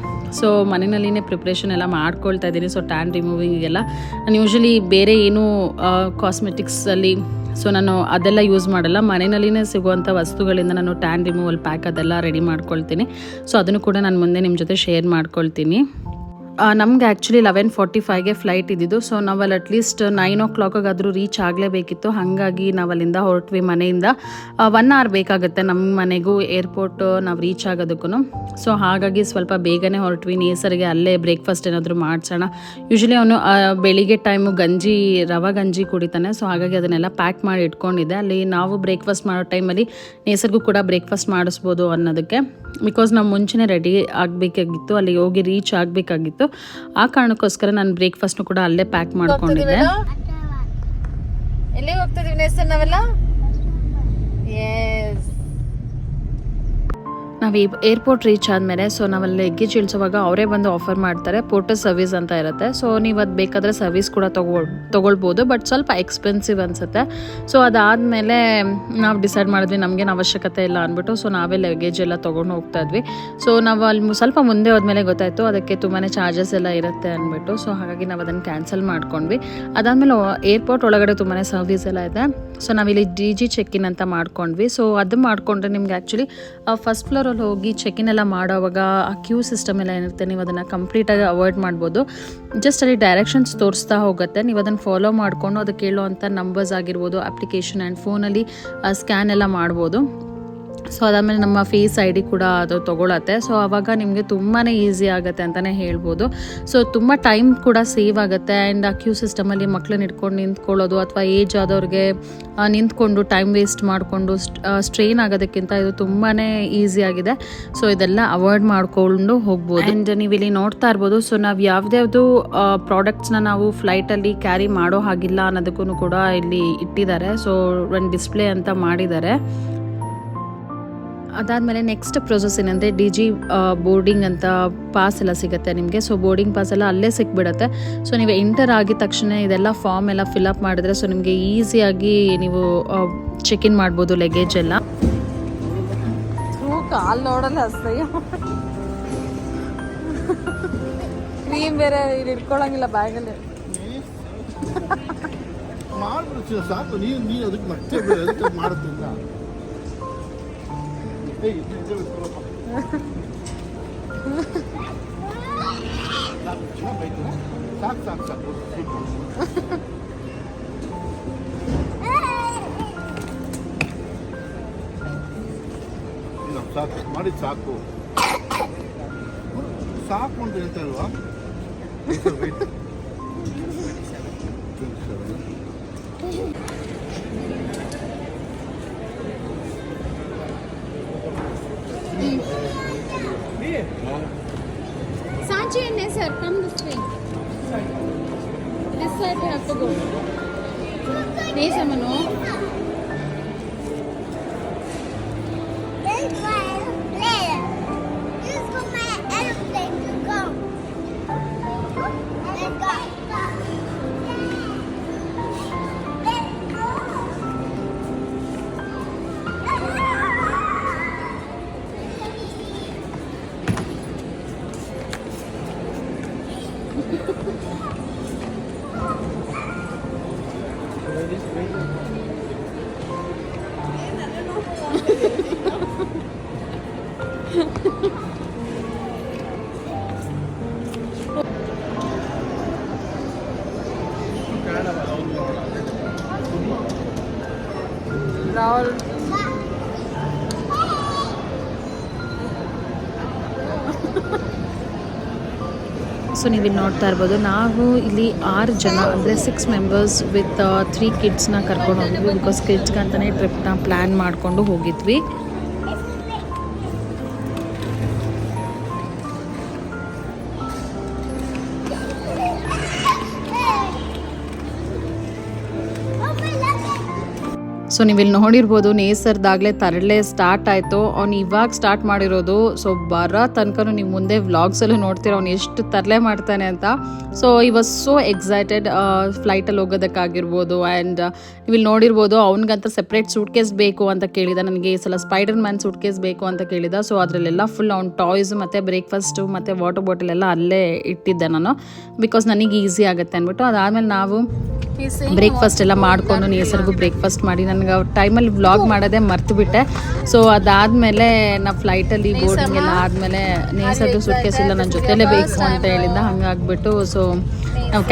ಸೊ ಮನೆಯಲ್ಲಿನೇ ಪ್ರಿಪ್ರೇಷನ್ ಎಲ್ಲ ಮಾಡ್ಕೊಳ್ತಾ ಇದ್ದೀನಿ. ಸೊ ಟ್ಯಾನ್ ರಿಮೂವಿಂಗಿಗೆಲ್ಲ ನಾನು ಯೂಶ್ವಲಿ ಬೇರೆ ಏನೂ ಕಾಸ್ಮೆಟಿಕ್ಸಲ್ಲಿ ಸೊ ನಾನು ಅದೆಲ್ಲ ಯೂಸ್ ಮಾಡಲ್ಲ. ಮನೆಯಲ್ಲಿನೇ ಸಿಗುವಂಥ ವಸ್ತುಗಳಿಂದ ನಾನು ಟ್ಯಾನ್ ರಿಮೂವಲ್ ಪ್ಯಾಕ್ ಅದೆಲ್ಲ ರೆಡಿ ಮಾಡ್ಕೊಳ್ತೀನಿ. ಸೊ ಅದನ್ನು ಕೂಡ ನಾನು ಮುಂದೆ ನಿಮ್ಮ ಜೊತೆ ಶೇರ್ ಮಾಡ್ಕೊಳ್ತೀನಿ. ನಮ್ಗೆ ಆ್ಯಕ್ಚುಲಿ 11:45ಗೆ ಫ್ಲೈಟ್ ಇದ್ದಿದ್ದು. ಸೊ ನಾವಲ್ಲಿ ಅಟ್ಲೀಸ್ಟ್ 9 o'clockಗಾದರೂ ರೀಚ್ ಆಗಲೇಬೇಕಿತ್ತು. ಹಾಗಾಗಿ ನಾವಲ್ಲಿಂದ ಹೊರಟ್ವಿ. ಮನೆಯಿಂದ 1 hour ಬೇಕಾಗುತ್ತೆ ನಮ್ಮ ಮನೆಗೂ ಏರ್ಪೋರ್ಟ್ ನಾವು ರೀಚ್ ಆಗೋದಕ್ಕೂ. ಸೊ ಹಾಗಾಗಿ ಸ್ವಲ್ಪ ಬೇಗನೆ ಹೊರಟ್ವಿ. ನೇಸರಿಗೆ ಅಲ್ಲೇ ಬ್ರೇಕ್ಫಾಸ್ಟ್ ಏನಾದರೂ ಮಾಡಿಸೋಣ. ಯೂಶ್ವಲಿ ಅವನು ಬೆಳಿಗ್ಗೆ ಟೈಮು ರವೆ ಗಂಜಿ ಕುಡಿತಾನೆ. ಸೊ ಹಾಗಾಗಿ ಅದನ್ನೆಲ್ಲ ಪ್ಯಾಕ್ ಮಾಡಿ ಇಟ್ಕೊಂಡಿದ್ದೆ. ಅಲ್ಲಿ ನಾವು ಬ್ರೇಕ್ಫಾಸ್ಟ್ ಮಾಡೋ ಟೈಮಲ್ಲಿ ನೇಸರ್ಗೂ ಕೂಡ ಬ್ರೇಕ್ಫಾಸ್ಟ್ ಮಾಡಿಸ್ಬೋದು ಅನ್ನೋದಕ್ಕೆ. ಬಿಕಾಸ್ ನಾವು ಮುಂಚೆನೇ ರೆಡಿ ಆಗಬೇಕಾಗಿತ್ತು, ಅಲ್ಲಿ ಹೋಗಿ ರೀಚ್ ಆಗಬೇಕಾಗಿತ್ತು. ಆ ಕಾರಣಕ್ಕೋಸ್ಕರ ನಾನು ಬ್ರೇಕ್ಫಾಸ್ಟ್ನು ಕೂಡ ಅಲ್ಲೇ ಪ್ಯಾಕ್ ಮಾಡ್ಕೊಂಡಿದ್ದೆ. ಎಲ್ಲಿ ಹೋಗ್ತಿದೀವಿ ನೇಸರ್ ನಾವೆಲ್ಲ? ನಾವು ಏರ್ಪೋರ್ಟ್ ರೀಚ್ ಆದಮೇಲೆ ಸೊ ನಾವಲ್ಲಿ ಲಗೇಜ್ ಇಳಿಸುವಾಗ ಅವರೇ ಬಂದು ಆಫರ್ ಮಾಡ್ತಾರೆ. ಪೋರ್ಟರ್ ಸರ್ವಿಸ್ ಅಂತ ಇರುತ್ತೆ. ಸೊ ನೀವು ಅದು ಬೇಕಾದರೆ ಸರ್ವಿಸ್ ಕೂಡ ತೊಗೊಳ್ಬೋದು. ಬಟ್ ಸ್ವಲ್ಪ ಎಕ್ಸ್ಪೆನ್ಸಿವ್ ಅನಿಸುತ್ತೆ. ಸೊ ಅದಾದಮೇಲೆ ನಾವು ಡಿಸೈಡ್ ಮಾಡಿದ್ವಿ ನಮಗೇನು ಅವಶ್ಯಕತೆ ಇಲ್ಲ ಅಂದ್ಬಿಟ್ಟು. ಸೊ ನಾವೇ ಲಗೇಜ್ ಎಲ್ಲ ತೊಗೊಂಡು ಹೋಗ್ತಾ ಇದ್ವಿ. ಸೊ ನಾವು ಅಲ್ಲಿ ಸ್ವಲ್ಪ ಮುಂದೆ ಹೋದ್ಮೇಲೆ ಗೊತ್ತಾಯಿತು ಅದಕ್ಕೆ ತುಂಬಾ ಚಾರ್ಜಸ್ ಎಲ್ಲ ಇರುತ್ತೆ ಅಂದ್ಬಿಟ್ಟು. ಸೊ ಹಾಗಾಗಿ ನಾವು ಅದನ್ನು ಕ್ಯಾನ್ಸಲ್ ಮಾಡ್ಕೊಂಡ್ವಿ. ಅದಾದಮೇಲೆ ಏರ್ಪೋರ್ಟ್ ಒಳಗಡೆ ತುಂಬಾ ಸರ್ವಿಸ್ ಎಲ್ಲ ಇದೆ. ಸೊ ನಾವಿಲ್ಲಿ DG ಚೆಕ್-ಇನ್ ಅಂತ ಮಾಡ್ಕೊಂಡ್ವಿ. ಸೊ ಅದು ಮಾಡಿಕೊಂಡ್ರೆ ನಿಮ್ಗೆ ಆ್ಯಕ್ಚುಲಿ ಫಸ್ಟ್ ಫ್ಲೋರಲ್ಲಿ ಹೋಗಿ ಚೆಕ್-ಇನ್ ಎಲ್ಲ ಮಾಡೋವಾಗ ಆ ಕ್ಯೂ ಸಿಸ್ಟಮ್ ಎಲ್ಲ ಏನಿರುತ್ತೆ, ನೀವು ಅದನ್ನು ಕಂಪ್ಲೀಟಾಗಿ ಅವಾಯ್ಡ್ ಮಾಡ್ಬೋದು. ಜಸ್ಟ್ ಅಲ್ಲಿ ಡೈರೆಕ್ಷನ್ಸ್ ತೋರಿಸ್ತಾ ಹೋಗುತ್ತೆ. ನೀವು ಅದನ್ನು ಫಾಲೋ ಮಾಡಿಕೊಂಡು ಅದಕ್ಕೆ ಹೇಳುವಂಥ ನಂಬರ್ಸ್ ಆಗಿರ್ಬೋದು, ಅಪ್ಲಿಕೇಶನ್ ಆ್ಯಂಡ್ ಫೋನಲ್ಲಿ ಸ್ಕ್ಯಾನ್ ಎಲ್ಲ ಮಾಡ್ಬೋದು. ಸೊ ಅದಾದಮೇಲೆ ನಮ್ಮ ಫೇಸ್ ID ಕೂಡ ಅದು ತೊಗೊಳತ್ತೆ. ಸೊ ಆವಾಗ ನಿಮಗೆ ತುಂಬಾ ಈಸಿ ಆಗುತ್ತೆ ಅಂತಲೇ ಹೇಳ್ಬೋದು. ಸೊ ತುಂಬ ಟೈಮ್ ಕೂಡ ಸೇವ್ ಆಗುತ್ತೆ. ಆ್ಯಂಡ್ ಆ ಕ್ಯೂ ಸಿಸ್ಟಮಲ್ಲಿ ಮಕ್ಕಳನ್ನ ಇಟ್ಕೊಂಡು ನಿಂತ್ಕೊಳ್ಳೋದು ಅಥವಾ ಏಜ್ ಆದವ್ರಿಗೆ ನಿಂತ್ಕೊಂಡು ಟೈಮ್ ವೇಸ್ಟ್ ಮಾಡಿಕೊಂಡು ಸ್ಟ್ರೈನ್ ಆಗೋದಕ್ಕಿಂತ ಇದು ತುಂಬಾ ಈಸಿ ಆಗಿದೆ. ಸೊ ಇದೆಲ್ಲ ಅವಾಯ್ಡ್ ಮಾಡಿಕೊಂಡು ಹೋಗ್ಬೋದು. ಆ್ಯಂಡ್ ನೀವು ಇಲ್ಲಿ ನೋಡ್ತಾ ಇರ್ಬೋದು. ಸೊ ನಾವು ಯಾವ್ದ್ಯಾವುದು ಪ್ರಾಡಕ್ಟ್ಸ್ನ ನಾವು ಫ್ಲೈಟಲ್ಲಿ ಕ್ಯಾರಿ ಮಾಡೋ ಹಾಗಿಲ್ಲ ಅನ್ನೋದಕ್ಕೂ ಕೂಡ ಇಲ್ಲಿ ಇಟ್ಟಿದ್ದಾರೆ. ಸೊ ಒಂದು ಡಿಸ್ಪ್ಲೇ ಅಂತ ಮಾಡಿದ್ದಾರೆ. ಅದಾದಮೇಲೆ ನೆಕ್ಸ್ಟ್ ಪ್ರೊಸೆಸ್ ಏನಂದರೆ DG ಬೋರ್ಡಿಂಗ್ ಅಂತ ಪಾಸ್ ಎಲ್ಲ ಸಿಗುತ್ತೆ ನಿಮಗೆ. ಸೊ ಬೋರ್ಡಿಂಗ್ ಪಾಸ್ ಎಲ್ಲ ಅಲ್ಲೇ ಸಿಕ್ಬಿಡುತ್ತೆ. ಸೊ ನೀವು ಎಂಟರ್ ಆಗಿದ ತಕ್ಷಣ ಇದೆಲ್ಲ ಫಾರ್ಮ್ ಎಲ್ಲ ಫಿಲಪ್ ಮಾಡಿದ್ರೆ ಸೊ ನಿಮಗೆ ಈಸಿಯಾಗಿ ನೀವು ಚೆಕ್-ಇನ್ ಮಾಡ್ಬೋದು ಲಗೇಜ್ ಎಲ್ಲ. ಕಾಲು ನೋಡಲ್ಲ ಅಸಹ್ಯ. ಕ್ರೀಮ್ ಬೇರೆ ಇಲ್ಲಿ ಇಟ್ಕೊಳ್ಳಂಗಿಲ್ಲ ಬ್ಯಾಗಲ್ಲಿ. ಮಾಡ್ಬಿಡ್ತೀವಿ ಸಾಕು. ನೀನು ಅದಕ್ಕೆ ಮತ್ತೆ ಮಾಡ್ತಿಲ್ಲ. ಸಾಕು ಮಾಡಿದ್ ಸಾಕು ಸಾಕು ಅಂತ ಹೇಳ್ತಾ ಇಲ್ವಾ? Sanchi and Nesar, come this way. This side we have to go. Nesar, Manu. Rahul. So ನೀವಿಲ್ಲಿ ನೋಡ್ತಾ ಇರ್ಬೋದು. ನಾವು ಇಲ್ಲಿ 6 ಜನ ಅಂದರೆ 6 ಮೆಂಬರ್ಸ್ ವಿತ್ 3 ಕಿಡ್ಸ್ನ ಕರ್ಕೊಂಡು ಹೋಗಿದ್ವಿ. ಬಿಕಾಸ್ ಕಿಡ್ಸ್ಗೆ ಅಂತಲೇ ಟ್ರಿಪ್ನ ಪ್ಲ್ಯಾನ್ ಮಾಡಿಕೊಂಡು ಹೋಗಿದ್ವಿ. ಸೊ ನೀವು ಇಲ್ಲಿ ನೋಡಿರ್ಬೋದು ನೇಸರ್ದಾಗಲೇ ತರಳೆ ಸ್ಟಾರ್ಟ್ ಆಯಿತು. ಅವ್ನು ಇವಾಗ ಸ್ಟಾರ್ಟ್ ಮಾಡಿರೋದು. ಸೊ ಬರೋ ತನಕ ನೀವು ಮುಂದೆ ವ್ಲಾಗ್ಸಲ್ಲೂ ನೋಡ್ತೀರ ಅವ್ನು ಎಷ್ಟು ತರಲೆ ಮಾಡ್ತಾನೆ ಅಂತ. ಸೊ ಈ ವಾಸ್ ಸೋ ಎಕ್ಸೈಟೆಡ್ ಫ್ಲೈಟಲ್ಲಿ ಹೋಗೋದಕ್ಕಾಗಿರ್ಬೋದು. ಆ್ಯಂಡ್ ನೀವು ಇಲ್ಲಿ ನೋಡಿರ್ಬೋದು ಅವ್ನಿಗಂತ ಸೆಪ್ರೇಟ್ ಸೂಟ್ ಕೇಸ್ ಬೇಕು ಅಂತ ಕೇಳಿದ. ನನಗೆ ಈ ಸಲ ಸ್ಪೈಡರ್ ಮ್ಯಾನ್ ಸೂಟ್ ಕೇಸ್ ಬೇಕು ಅಂತ ಕೇಳಿದ. ಸೊ ಅದರಲ್ಲೆಲ್ಲ ಫುಲ್ ಅವ್ನು ಟಾಯ್ಸ್ ಮತ್ತು ಬ್ರೇಕ್ಫಾಸ್ಟು ಮತ್ತು ವಾಟರ್ ಬಾಟಲ್ ಎಲ್ಲ ಅಲ್ಲೇ ಇಟ್ಟಿದ್ದೆ ನಾನು, ಬಿಕಾಸ್ ನನಗೆ ಈಸಿ ಆಗುತ್ತೆ ಅಂದ್ಬಿಟ್ಟು. ಅದಾದಮೇಲೆ ನಾವು ಬ್ರೇಕ್ಫಾಸ್ಟ್ ಎಲ್ಲ ಮಾಡಿಕೊಂಡು ನೇಸರ್ಗೂ ಬ್ರೇಕ್ಫಾಸ್ಟ್ ಮಾಡಿ ನನಗೆ ಟೈಮಲ್ಲಿ ವ್ಲಾಗ್ ಮಾಡೋದೇ ಮರ್ತುಬಿಟ್ಟೆ. ಸೊ ಅದಾದಮೇಲೆ ನಾವು ಫ್ಲೈಟಲ್ಲಿ ಬೋರ್ಡಿಂಗ್ ಎಲ್ಲ ಆದಮೇಲೆ ನೇಸರ್ದು ಸೂಟ್ ಕೇಸ್ ಇಲ್ಲ ನನ್ನ ಜೊತೆಲೇ ಬೇಕು ಅಂತ ಹೇಳಿದ್ದ. ಹಂಗಾಗ್ಬಿಟ್ಟು ಸೊ ನಾವು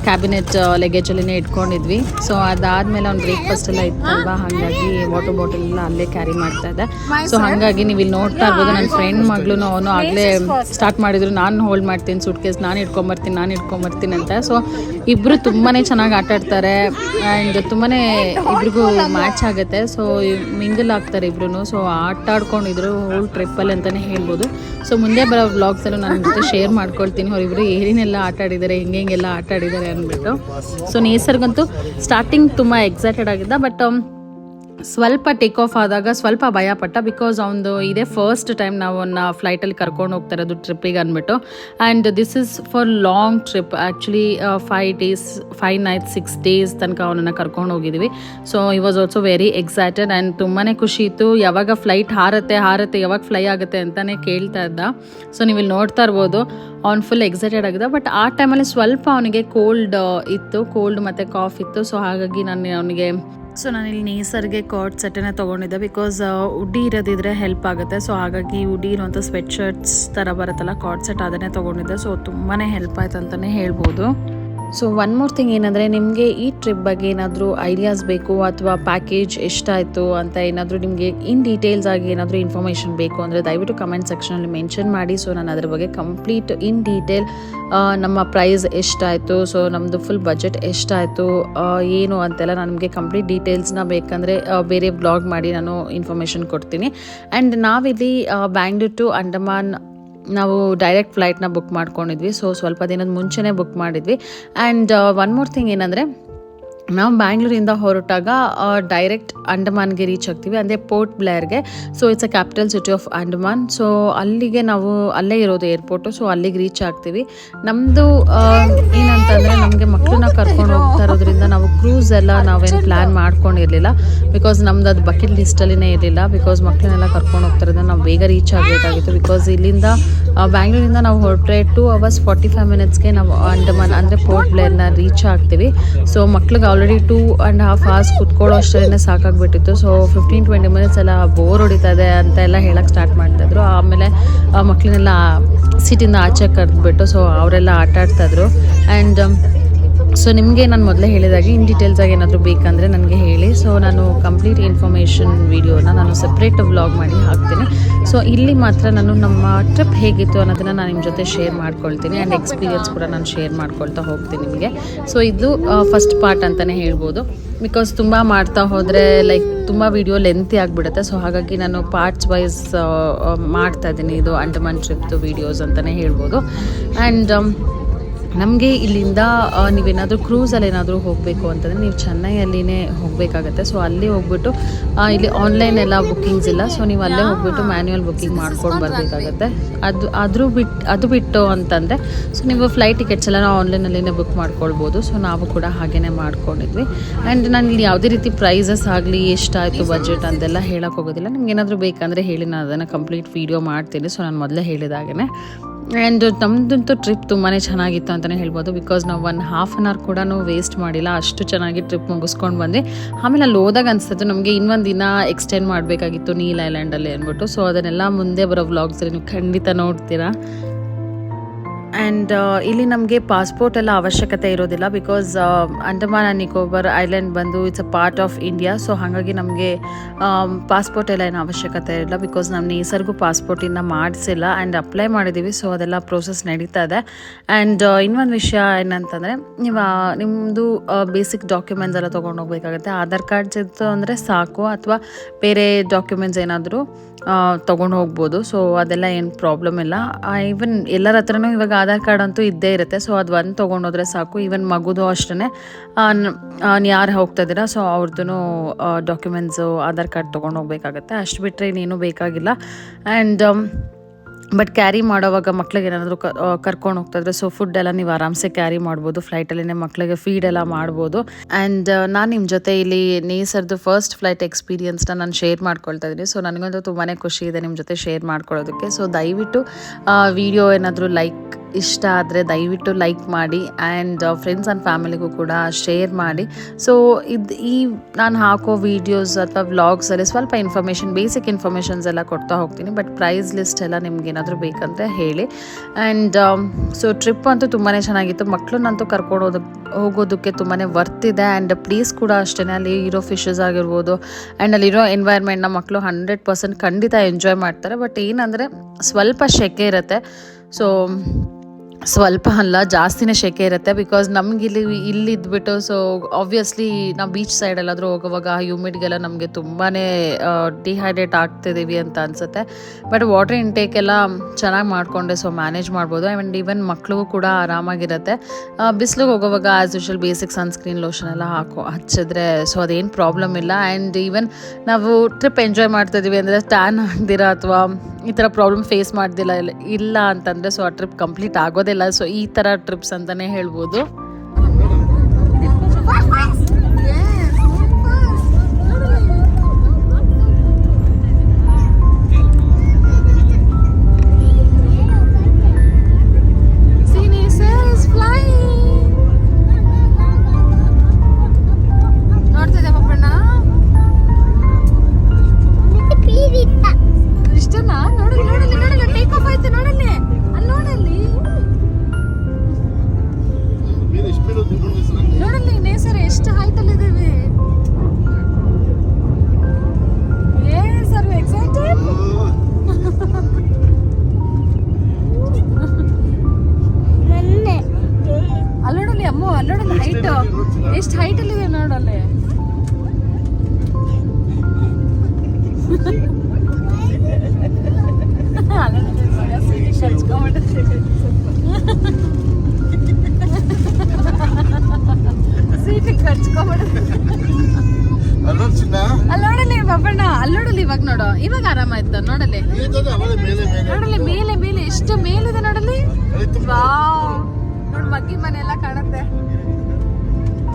ಕ್ಯಾಬಿನೆಟ್ ಲಗೇಜಲ್ಲಿನೇ ಇಟ್ಕೊಂಡಿದ್ವಿ. ಸೊ ಅದಾದಮೇಲೆ ಅವ್ನು ಬ್ರೇಕ್ಫಾಸ್ಟ್ ಎಲ್ಲ ಇತ್ತಲ್ವ, ಹಾಗಾಗಿ ವಾಟರ್ ಬಾಟಲ್ ಎಲ್ಲ ಅಲ್ಲೇ ಕ್ಯಾರಿ ಮಾಡ್ತಾ ಇದ್ದೆ. ಸೊ ಹಾಗಾಗಿ ನೀವು ಇಲ್ಲಿ ನೋಡ್ತಾ ಇರ್ಬೋದು ನನ್ನ ಫ್ರೆಂಡ್ ಮಗಳು ಅವನು ಆಗಲೇ ಸ್ಟಾರ್ಟ್ ಮಾಡಿದ್ರು, ನಾನು ಹೋಲ್ಡ್ ಮಾಡ್ತೀನಿ ಸೂಟ್ ಕೇಸ್, ನಾನು ಇಟ್ಕೊಂಬರ್ತೀನಿ ಅಂತ. ಸೊ ಇಬ್ಬರು ತುಂಬಾ ಚೆನ್ನಾಗಿ ಆಟ ಆಡ್ತಾರೆ ಆ್ಯಂಡ್ ತುಂಬಾ ಇಬ್ರಿಗೂ ಮ್ಯಾಚ್ ಆಗುತ್ತೆ. ಸೊ ಮಿಂಗಲ್ ಆಗ್ತಾರೆ ಇಬ್ರು. ಸೊ ಆಟ ಆಡ್ಕೊಂಡಿದ್ರು ಹೋಲ್ ಟ್ರಿಪ್ಪಲ್ಲಿ ಅಂತಲೇ ಹೇಳ್ಬೋದು. ಸೊ ಮುಂದೆ ಬರೋ ವ್ಲಾಗ್ಸಲ್ಲೂ ನಾನು ಜೊತೆ ಶೇರ್ ಮಾಡ್ಕೊಳ್ತೀನಿ ಅವರಿಬ್ಬರು ಏನೇನೆಲ್ಲ ಆಟ ಆಡಿದ್ದಾರೆ, ಹೆಂಗೆಲ್ಲ ಆಟ ಆಡಿದ್ದಾರೆ ಅಂದ್ಬಿಟ್ಟು. ಸೊ ನೇಸರ್ಗಂತೂ ಸ್ಟಾರ್ಟಿಂಗ್ ತುಂಬ ಎಕ್ಸೈಟೆಡ್ ಆಗಿದ್ದ. ಬಟ್ ಸ್ವಲ್ಪ ಟೇಕ್ ಆಫ್ ಆದಾಗ ಸ್ವಲ್ಪ ಭಯಪಟ್ಟ, ಬಿಕಾಸ್ ಅವನದು ಇದೇ ಫಸ್ಟ್ ಟೈಮ್ ನಾವು ಅವನ್ನ ಫ್ಲೈಟಲ್ಲಿ ಕರ್ಕೊಂಡು ಹೋಗ್ತಾ ಇರೋದು ಟ್ರಿಪ್ಪಿಗೆ ಅಂದ್ಬಿಟ್ಟು. And this is for long trip actually 5 days 5 nights 6 days ತನಕ ಅವನನ್ನು ಕರ್ಕೊಂಡು ಹೋಗಿದ್ವಿ. ಸೊ ಈ was also very excited and ತುಂಬಾ ಖುಷಿ ಇತ್ತು. ಯಾವಾಗ ಫ್ಲೈಟ್ ಹಾರುತ್ತೆ ಯಾವಾಗ ಫ್ಲೈ ಆಗುತ್ತೆ ಅಂತಲೇ ಕೇಳ್ತಾ ಇದ್ದ. ಸೊ ನೀವು ಇಲ್ಲಿ ನೋಡ್ತಾ ಇರ್ಬೋದು ಅವ್ನು ಫುಲ್ ಎಕ್ಸೈಟೆಡ್ ಆಗಿದ್ದ. ಬಟ್ ಆ ಟೈಮಲ್ಲಿ ಸ್ವಲ್ಪ ಅವನಿಗೆ ಕೋಲ್ಡ್ ಮತ್ತು ಕಾಫ್ ಇತ್ತು. ಸೊ ಹಾಗಾಗಿ ನಾನಿಲ್ಲಿ ನೇಸರ್ಗೆ ಕಾರ್ಡ್ ಸೆಟ್ಟನ್ನು ತೊಗೊಂಡಿದ್ದೆ, ಬಿಕಾಸ್ ಉಡ್ಡಿ ಇರೋದಿದ್ರೆ ಹೆಲ್ಪ್ ಆಗುತ್ತೆ. ಸೊ ಹಾಗಾಗಿ ಉಡ್ಡಿ ಇರುವಂಥ ಸ್ವೆಟ್ ಶರ್ಟ್ಸ್ ಥರ ಬರುತ್ತಲ್ಲ ಕಾರ್ಡ್ ಸೆಟ್, ಅದನ್ನೇ ತೊಗೊಂಡಿದ್ದೆ. ಸೊ ತುಂಬಾ ಹೆಲ್ಪ್ ಆಯ್ತು ಅಂತಲೇ ಹೇಳ್ಬೋದು. ಸೊ ಒನ್ ಮೋರ್ ಥಿಂಗ್ ಏನಂದರೆ, ನಿಮಗೆ ಈ ಟ್ರಿಪ್ ಬಗ್ಗೆ ಏನಾದರೂ ಐಡಿಯಾಸ್ ಬೇಕು ಅಥವಾ ಪ್ಯಾಕೇಜ್ ಎಷ್ಟಾಯಿತು ಅಂತ ಏನಾದರೂ ನಿಮಗೆ ಇನ್ ಡೀಟೇಲ್ಸ್ ಆಗಿ ಏನಾದರೂ ಇನ್ಫಾರ್ಮೇಷನ್ ಬೇಕು ಅಂದರೆ ದಯವಿಟ್ಟು ಕಮೆಂಟ್ ಸೆಕ್ಷನಲ್ಲಿ ಮೆನ್ಷನ್ ಮಾಡಿ. ಸೊ ನಾನು ಅದ್ರ ಬಗ್ಗೆ ಕಂಪ್ಲೀಟ್ ಇನ್ ಡೀಟೇಲ್ ನಮ್ಮ ಪ್ರೈಸ್ ಎಷ್ಟಾಯಿತು, ಸೊ ನಮ್ಮದು ಫುಲ್ ಬಜೆಟ್ ಎಷ್ಟಾಯಿತು ಏನು ಅಂತೆಲ್ಲ ನಾನು ನಿಮಗೆ ಕಂಪ್ಲೀಟ್ ಡೀಟೇಲ್ಸ್ನ ಬೇಕಂದರೆ ಬೇರೆ ಬ್ಲಾಗ್ ಮಾಡಿ ನಾನು ಇನ್ಫಾರ್ಮೇಷನ್ ಕೊಡ್ತೀನಿ. ಆ್ಯಂಡ್ ನಾವಿಲ್ಲಿ ಬ್ಯಾಂಗ್ಳೂರ್ ಟು ಅಂಡಮಾನ್ ನಾವು ಡೈರೆಕ್ಟ್ ಫ್ಲೈಟ್ನ ಬುಕ್ ಮಾಡ್ಕೊಂಡಿದ್ವಿ. ಸೊ ಸ್ವಲ್ಪ ದಿನದ ಮುಂಚೆನೇ ಬುಕ್ ಮಾಡಿದ್ವಿ. ಆ್ಯಂಡ್ ಒನ್ ಮೋರ್ ಥಿಂಗ್ ಏನಂದರೆ, ನಾವು ಬ್ಯಾಂಗ್ಳೂರಿಂದ ಹೊರಟಾಗ ಡೈರೆಕ್ಟ್ ಅಂಡಮಾನ್ಗೆ ರೀಚ್ ಆಗ್ತೀವಿ, ಅಂದರೆ ಪೋರ್ಟ್ ಬ್ಲೇರ್ಗೆ. So it's a capital city of Andaman. So ಅಲ್ಲಿಗೆ ನಾವು ಅಲ್ಲೇ ಇರೋದು ಏರ್ಪೋರ್ಟು. ಸೊ ಅಲ್ಲಿಗೆ ರೀಚ್ ಆಗ್ತೀವಿ. ನಮ್ಮದು ಏನಂತಂದರೆ, ನಮಗೆ ಮಕ್ಕಳನ್ನ ಕರ್ಕೊಂಡು ಹೋಗ್ತಾ ಇರೋದ್ರಿಂದ ನಾವು ಕ್ರೂಸ್ ಎಲ್ಲ ನಾವೇನು ಪ್ಲ್ಯಾನ್ ಮಾಡ್ಕೊಂಡಿರಲಿಲ್ಲ, ಬಿಕಾಸ್ ನಮ್ದು ಅದು ಬಕೆಟ್ ಲಿಸ್ಟಲ್ಲಿನೇ ಇರಲಿಲ್ಲ. ಬಿಕಾಸ್ ಮಕ್ಕಳನ್ನೆಲ್ಲ ಕರ್ಕೊಂಡು ಹೋಗ್ತಾರಿಂದ ನಾವು ಬೇಗ ರೀಚ್ ಆಗಬೇಕಾಗಿತ್ತು. ಬಿಕಾಸ್ ಇಲ್ಲಿಂದ ಬ್ಯಾಂಗ್ಳೂರಿಂದ ನಾವು ಹೊರಟ್ರೆ 2 hours 45 minutes ನಾವು ಅಂಡಮಾನ್ ಅಂದರೆ ಪೋರ್ಟ್ ಬ್ಲೇರ್ನ ರೀಚ್ ಆಗ್ತೀವಿ. ಸೊ ಮಕ್ಳಿಗೆ ಆಲ್ರೆಡಿ 2.5 hours ಕುತ್ಕೊಳ್ಳೋ ಅಷ್ಟರಲ್ಲೇ ಸಾಕಾಗ್ಬಿಟ್ಟಿತ್ತು. ಸೊ 15-20 minutes ಎಲ್ಲ ಬೋರ್ ಹೊಡಿತದೆ ಅಂತ ಎಲ್ಲ ಹೇಳಕ್ಕೆ ಸ್ಟಾರ್ಟ್ ಮಾಡ್ತಾಯಿದ್ರು. ಆಮೇಲೆ ಮಕ್ಕಳನ್ನೆಲ್ಲ ಸೀಟಿಂದ ಆಚೆ ಕರೆದ್ಬಿಟ್ಟು ಸೊ ಅವರೆಲ್ಲ ಆಟ ಆಡ್ತಾಯಿದ್ರು. ಆ್ಯಂಡ್ ಸೊ ನಿಮಗೆ ನಾನು ಮೊದಲೇ ಹೇಳಿದಾಗೆ ಇನ್ ಡೀಟೇಲ್ಸಾಗಿ ಏನಾದರೂ ಬೇಕಂದರೆ ನನಗೆ ಹೇಳಿ. ಸೊ ನಾನು ಕಂಪ್ಲೀಟ್ ಇನ್ಫಾರ್ಮೇಷನ್ ವೀಡಿಯೋನ ನಾನು ಸಪ್ರೇಟ್ ವ್ಲಾಗ್ ಮಾಡಿ ಹಾಕ್ತೀನಿ. ಸೊ ಇಲ್ಲಿ ಮಾತ್ರ ನಾನು ನಮ್ಮ ಟ್ರಿಪ್ ಹೇಗಿತ್ತು ಅನ್ನೋದನ್ನು ನಾನು ನಿಮ್ಮ ಜೊತೆ ಶೇರ್ ಮಾಡ್ಕೊಳ್ತೀನಿ. ಆ್ಯಂಡ್ ಎಕ್ಸ್ಪೀರಿಯನ್ಸ್ ಕೂಡ ನಾನು ಶೇರ್ ಮಾಡ್ಕೊಳ್ತಾ ಹೋಗ್ತೀನಿ ನಿಮಗೆ. ಸೊ ಇದು ಫಸ್ಟ್ ಪಾರ್ಟ್ ಅಂತಲೇ ಹೇಳ್ಬೋದು, ಬಿಕಾಸ್ ತುಂಬ ಮಾಡ್ತಾ ಹೋದರೆ ತುಂಬ ವಿಡಿಯೋ ಲೆಂತಿ ಆಗಿಬಿಡುತ್ತೆ. ಸೊ ಹಾಗಾಗಿ ನಾನು ಪಾರ್ಟ್ಸ್ ವೈಸ್ ಮಾಡ್ತಾ ಇದ್ದೀನಿ. ಇದು ಅಂಡಮಾನ್ ಟ್ರಿಪ್ದು ವೀಡಿಯೋಸ್ ಅಂತಲೇ ಹೇಳ್ಬೋದು. ಆ್ಯಂಡ್ ನಮಗೆ ಇಲ್ಲಿಂದ ನೀವೇನಾದರೂ ಕ್ರೂಸಲ್ಲಿ ಏನಾದರೂ ಹೋಗಬೇಕು ಅಂತಂದರೆ ನೀವು ಚೆನ್ನೈಯಲ್ಲಿನೇ ಹೋಗಬೇಕಾಗತ್ತೆ. ಸೊ ಅಲ್ಲಿ ಹೋಗ್ಬಿಟ್ಟು ಇಲ್ಲಿ ಆನ್ಲೈನ್ ಎಲ್ಲ ಬುಕ್ಕಿಂಗ್ಸ್ ಇಲ್ಲ. ಸೊ ನೀವು ಅಲ್ಲೇ ಹೋಗ್ಬಿಟ್ಟು ಮ್ಯಾನ್ಯುವಲ್ ಬುಕ್ಕಿಂಗ್ ಮಾಡ್ಕೊಂಡು ಬರಬೇಕಾಗತ್ತೆ. ಅದು ಬಿಟ್ಟು ಅಂತಂದರೆ ಸೊ ನೀವು ಫ್ಲೈಟ್ ಟಿಕೆಟ್ಸ್ ಎಲ್ಲ ನಾವು ಆನ್ಲೈನಲ್ಲಿನೇ ಬುಕ್ ಮಾಡ್ಕೊಳ್ಬೋದು. ಸೊ ನಾವು ಕೂಡ ಹಾಗೇ ಮಾಡ್ಕೊಂಡಿದ್ವಿ. ಆ್ಯಂಡ್ ನಾನು ಇಲ್ಲಿ ಯಾವುದೇ ರೀತಿ ಪ್ರೈಸಸ್ ಆಗಲಿ ಎಷ್ಟಾಯಿತು ಬಜೆಟ್ ಅಂತೆಲ್ಲ ಹೇಳೋಕ್ಕೆ ಹೋಗೋದಿಲ್ಲ. ನಿಮ್ಗೆ ಏನಾದರೂ ಬೇಕಂದರೆ ಹೇಳಿ, ನಾನು ಅದನ್ನು ಕಂಪ್ಲೀಟ್ ವೀಡಿಯೋ ಮಾಡ್ತೀನಿ. ಸೊ ನಾನು ಮೊದಲೇ ಹೇಳಿದಾಗೇ. ಆ್ಯಂಡ್ ನಮ್ಮದಂತೂ ಟ್ರಿಪ್ ತುಂಬಾ ಚೆನ್ನಾಗಿತ್ತು ಅಂತಲೇ ಹೇಳ್ಬೋದು. ಬಿಕಾಸ್ ನಾವು 1.5 hour ಕೂಡ ವೇಸ್ಟ್ ಮಾಡಿಲ್ಲ, ಅಷ್ಟು ಚೆನ್ನಾಗಿ ಟ್ರಿಪ್ ಮುಗಿಸ್ಕೊಂಡು ಬಂದ್ವಿ. ಆಮೇಲೆ ಅಲ್ಲಿ ಹೋದಾಗ ಅನಿಸ್ತು ನಮಗೆ ಇನ್ನೊಂದು ದಿನ ಎಕ್ಸ್ಟೆಂಡ್ ಮಾಡಬೇಕಾಗಿತ್ತು ನೀಲ್ ಐಲ್ಯಾಂಡಲ್ಲಿ ಅಂದ್ಬಿಟ್ಟು. ಸೊ ಅದನ್ನೆಲ್ಲ ಮುಂದೆ ಬರೋ ವ್ಲಾಗ್ಸಲ್ಲಿ ನೀವು ಖಂಡಿತ ನೋಡ್ತೀರಾ. ಆ್ಯಂಡ್ ಇಲ್ಲಿ ನಮಗೆ ಪಾಸ್ಪೋರ್ಟ್ ಎಲ್ಲ ಅವಶ್ಯಕತೆ ಇರೋದಿಲ್ಲ, because Andaman and Nicobar island ಬಂದು it's a part of India. So ಹಾಗಾಗಿ ನಮಗೆ ಪಾಸ್ಪೋರ್ಟ್ ಎಲ್ಲ ಏನು ಅವಶ್ಯಕತೆ ಇಲ್ಲ, ಬಿಕಾಸ್ ನಮ್ಮ ನೇಸರ್ಗೂ ಪಾಸ್ಪೋರ್ಟ್ ಇನ್ನೂ ಮಾಡಿಸಿಲ್ಲ. ಆ್ಯಂಡ್ ಅಪ್ಲೈ ಮಾಡಿದ್ದೀವಿ. ಸೊ ಅದೆಲ್ಲ ಪ್ರೋಸೆಸ್ ನಡೀತಾ ಇದೆ. ಆ್ಯಂಡ್ ಇನ್ನೊಂದು ವಿಷಯ ಏನಂತಂದರೆ, ನಿಮ್ಮದು ಬೇಸಿಕ್ ಡಾಕ್ಯುಮೆಂಟ್ಸ್ ಎಲ್ಲ ತೊಗೊಂಡು ಹೋಗ್ಬೇಕಾಗುತ್ತೆ. ಆಧಾರ್ ಕಾರ್ಡ್ಸ್ ಇತ್ತು ಅಂದರೆ ಸಾಕು, ಅಥವಾ ಬೇರೆ ಡಾಕ್ಯುಮೆಂಟ್ಸ್ ಏನಾದರೂ ತೊಗೊಂಡು ಹೋಗ್ಬೋದು. ಸೊ ಅದೆಲ್ಲ ಏನು ಪ್ರಾಬ್ಲಮ್ ಇಲ್ಲ. ಈವನ್ ಎಲ್ಲರ ಹತ್ರನೂ ಇವಾಗ ಆಧಾರ್ ಕಾರ್ಡ್ ಅಂತೂ ಇದ್ದೇ ಇರುತ್ತೆ. ಸೊ ಅದು ಒಂದು ತೊಗೊಂಡೋದ್ರೆ ಸಾಕು. ಈವನ್ ಮಗುದು ಅಷ್ಟೇ ಯಾರು ಹೋಗ್ತಾ ಇದ್ದೀರಾ ಸೊ ಅವ್ರದ್ದು ಡಾಕ್ಯುಮೆಂಟ್ಸು ಆಧಾರ್ ಕಾರ್ಡ್ ತೊಗೊಂಡು ಹೋಗ್ಬೇಕಾಗತ್ತೆ. ಅಷ್ಟು ಬಿಟ್ಟರೆ ಇನ್ನೇನು ಬೇಕಾಗಿಲ್ಲ. ಆ್ಯಂಡ್ ಬಟ್ ಕ್ಯಾರಿ ಮಾಡೋವಾಗ ಮಕ್ಳಿಗೆ ಏನಾದರೂ ಕರ್ಕೊಂಡು ಹೋಗ್ತಾಯಿದ್ರೆ ಸೊ ಫುಡ್ ಎಲ್ಲ ನೀವು ಆರಾಮ್ಸೆ ಕ್ಯಾರಿ ಮಾಡ್ಬೋದು. ಫ್ಲೈಟಲ್ಲೇ ಮಕ್ಕಳಿಗೆ ಫೀಡ್ ಎಲ್ಲ ಮಾಡ್ಬೋದು. ಆ್ಯಂಡ್ ನಾನು ನಿಮ್ಮ ಜೊತೆ ಇಲ್ಲಿ ನೇಸರ್ದು ಫಸ್ಟ್ ಫ್ಲೈಟ್ ಎಕ್ಸ್ಪೀರಿಯನ್ಸ್ನ ನಾನು ಶೇರ್ ಮಾಡ್ಕೊಳ್ತಾ ಇದ್ದೀನಿ. ಸೊ ನನಗಂತೂ ತುಂಬಾ ಖುಷಿ ಇದೆ ನಿಮ್ಮ ಜೊತೆ ಶೇರ್ ಮಾಡ್ಕೊಳ್ಳೋದಕ್ಕೆ. ಸೊ ದಯವಿಟ್ಟು ವಿಡಿಯೋ ಏನಾದರೂ ಇಷ್ಟ ಆದರೆ ದಯವಿಟ್ಟು ಲೈಕ್ ಮಾಡಿ ಆ್ಯಂಡ್ ಫ್ರೆಂಡ್ಸ್ ಆ್ಯಂಡ್ ಫ್ಯಾಮಿಲಿಗೂ ಕೂಡ ಶೇರ್ ಮಾಡಿ. ಸೊ ಈ ನಾನು ಹಾಕೋ ವೀಡಿಯೋಸ್ ಅಥವಾ ವ್ಲಾಗ್ಸಲ್ಲಿ ಸ್ವಲ್ಪ ಬೇಸಿಕ್ ಇನ್ಫಾರ್ಮೇಷನ್ಸ್ ಎಲ್ಲ ಕೊಡ್ತಾ ಹೋಗ್ತೀನಿ. ಬಟ್ ಪ್ರೈಸ್ ಲಿಸ್ಟ್ ಎಲ್ಲ ನಿಮ್ಗೆ ಏನಾದರೂ ಬೇಕಂದರೆ ಹೇಳಿ. ಆ್ಯಂಡ್ ಸೊ ಟ್ರಿಪ್ ಅಂತೂ ತುಂಬಾ ಚೆನ್ನಾಗಿತ್ತು. ಮಕ್ಕಳನ್ನಂತೂ ಕರ್ಕೊಂಡು ಹೋಗೋದಕ್ಕೆ ತುಂಬಾ ವರ್ತ್ ಇದೆ. ಆ್ಯಂಡ್ ಪ್ಲೇಸ್ ಕೂಡ ಅಷ್ಟೇ, ಅಲ್ಲಿ ಇರೋ ಫಿಶಸ್ ಆಗಿರ್ಬೋದು ಆ್ಯಂಡ್ ಅಲ್ಲಿರೋ ಎನ್ವೈರ್ಮೆಂಟ್ನ ಮಕ್ಕಳು 100% ಖಂಡಿತ ಎಂಜಾಯ್ ಮಾಡ್ತಾರೆ. ಬಟ್ ಏನಂದರೆ ಸ್ವಲ್ಪ ಸೆಕೆ ಇರುತ್ತೆ. ಸೊ ಸ್ವಲ್ಪ ಅಲ್ಲ ಜಾಸ್ತಿನೇ ಸೆಕೆ ಇರುತ್ತೆ. ಬಿಕಾಸ್ ನಮ್ಗೆ ಇಲ್ಲಿ ಇದ್ಬಿಟ್ಟು ಸೊ ಆಬ್ವಿಯಸ್ಲಿ ನಾವು ಬೀಚ್ ಸೈಡಲ್ಲಾದರೂ ಹೋಗುವಾಗ ಹ್ಯೂಮಿಡ್ಗೆಲ್ಲ ನಮಗೆ ತುಂಬಾ ಡಿಹೈಡ್ರೇಟ್ ಆಗ್ತಿದ್ದೀವಿ ಅಂತ ಅನಿಸುತ್ತೆ. ಬಟ್ ವಾಟರ್ ಇಂಟೇಕ್ ಎಲ್ಲ ಚೆನ್ನಾಗಿ ಮಾಡಿಕೊಂಡೆ ಸೊ ಮ್ಯಾನೇಜ್ ಮಾಡ್ಬೋದು. ಆ್ಯಂಡ್ ಈವನ್ ಮಕ್ಳಿಗೂ ಕೂಡ ಆರಾಮಾಗಿರುತ್ತೆ. ಬಿಸಿಲಿಗೆ ಹೋಗೋವಾಗ as usual basic sunscreen lotion ಎಲ್ಲ ಹಚ್ಚಿದ್ರೆ ಸೊ ಅದೇನು ಪ್ರಾಬ್ಲಮ್ ಇಲ್ಲ. ಆ್ಯಂಡ್ ಈವನ್ ನಾವು ಟ್ರಿಪ್ ಎಂಜಾಯ್ ಮಾಡ್ತಿದ್ದೀವಿ ಅಂದರೆ ಟ್ಯಾನ್ ಆಗ್ದಿರ ಅಥವಾ ಈ ಥರ ಪ್ರಾಬ್ಲಮ್ ಫೇಸ್ ಮಾಡ್ದಿಲ್ಲ ಇಲ್ಲ ಅಂತಂದರೆ ಸೊ ಆ ಟ್ರಿಪ್ ಕಂಪ್ಲೀಟ್ ಆಗೋದಿಲ್ಲ. ಸೊ ಈ ಥರ ಟ್ರಿಪ್ಸ್ ಅಂತಲೇ ಹೇಳ್ಬೋದು. ನೋಡ್ತಿದ್ದೆ ಪಪ್ಪಣ್ಣ ಇಷ್ಟನಾ? ನೋಡಲಿ ನೋಡಲಿ ನೋಡಲಿ ಟೇಕ್ ಆಫ್ ಆಯ್ತು. ನೋಡಲಿ ಅಲ್ಲಿ ನೋಡಲಿ ನೋಡಲಿ ನೇಸರ್ ಎಷ್ಟು ಹೈಟಲ್ಲಿ ಇದ್ದೀವಿ. Sir excited. ಅಲ್ಲಿ ನೋಡಲಿ ಅಮ್ಮ, ಅಲ್ಲಿ ನೋಡಲಿ ಹೈಟ್ ಎಷ್ಟು ಹೈಟಲ್ಲಿ ಇದೆ ನೋಡಲ್ಲಿ. ಅಲ್ಲೋಡಲಿ ಬಬ್ಬಣ್ಣ, ಅಲ್ಲೋಡಲಿ ಇವಾಗ ನೋಡು. ಇವಾಗ ಆರಾಮಾಯ್ತು ನೋಡಲಿ. ನೋಡಲಿ ಮೇಲೆ ಮೇಲೆ ಎಷ್ಟು ಮೇಲಿದೆ ನೋಡಲಿ. ವಾವ್ ನೋಡು ಮಗ್ಗಿ ಮನೆ ಎಲ್ಲ ಕಾಣುತ್ತೆ.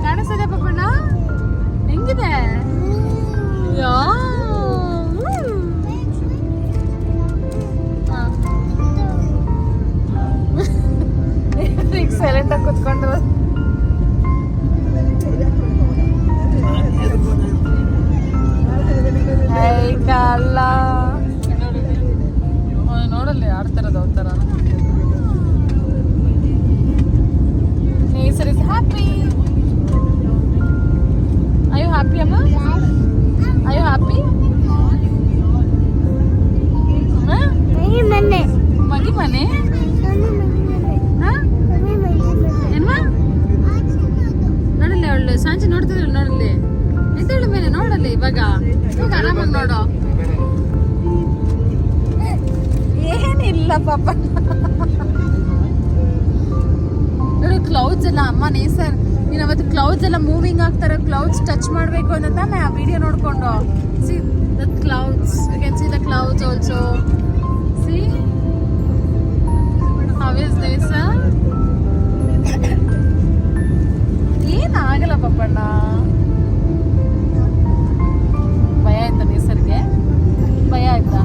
ಕಾಣಿಸ್ತಿದೆ ಬಬ್ಬಣ್ಣ ಹೆಂಗಿದೆ? ಯಾ ಸೈಲೆಂಟ್ ಆಗಿ ಕುತ್ಕೊಂಡ್ರು. ಅಲ್ಲ ನೋಡಲ್ಲಿ ಆಡ್ತಿರೋದು ಅವ್ರ Nesar is happy. I you happy ಅಮ್ಮ? I you happy? ಮಗಿ ಮನೆ ನೋಡಲ್ಲಿ ಅವಳು ಸಾಂಜೆ ನೋಡ್ತಿದ್ರು ನೋಡಲ್ಲಿ ಎದ್ದೇಳು ಮೇಲೆ ನೋಡಲ್ಲಿ. ಇವಾಗ ಆರಾಮಾಗಿ ನೋಡು. ಏನಿಲ್ಲ ಪಾಪ ನೋಡಿ ಕ್ಲೌಡ್ಸ್ ಎಲ್ಲ. ಅಮ್ಮ ನೇಸರ್ ನೀನು ಅವತ್ತು ಕ್ಲೌಡ್ಸ್ ಎಲ್ಲ ಮೂವಿಂಗ್ ಆಗ್ತಾರೆ, ಕ್ಲೌಡ್ಸ್ ಟಚ್ ಮಾಡಬೇಕು ಅಂತ ತಾನೆ ಆ ವಿಡಿಯೋ ನೋಡ್ಕೊಂಡು. See the clouds, you can see the clouds also. See how is Nesar? ಏನಾಗಲ್ಲ ಪಪ್ಪಣ್ಣ. ಭಯ ಆಯ್ತಾ ನೇಸರ್ಗೆ? ಭಯ ಆಯ್ತಾ?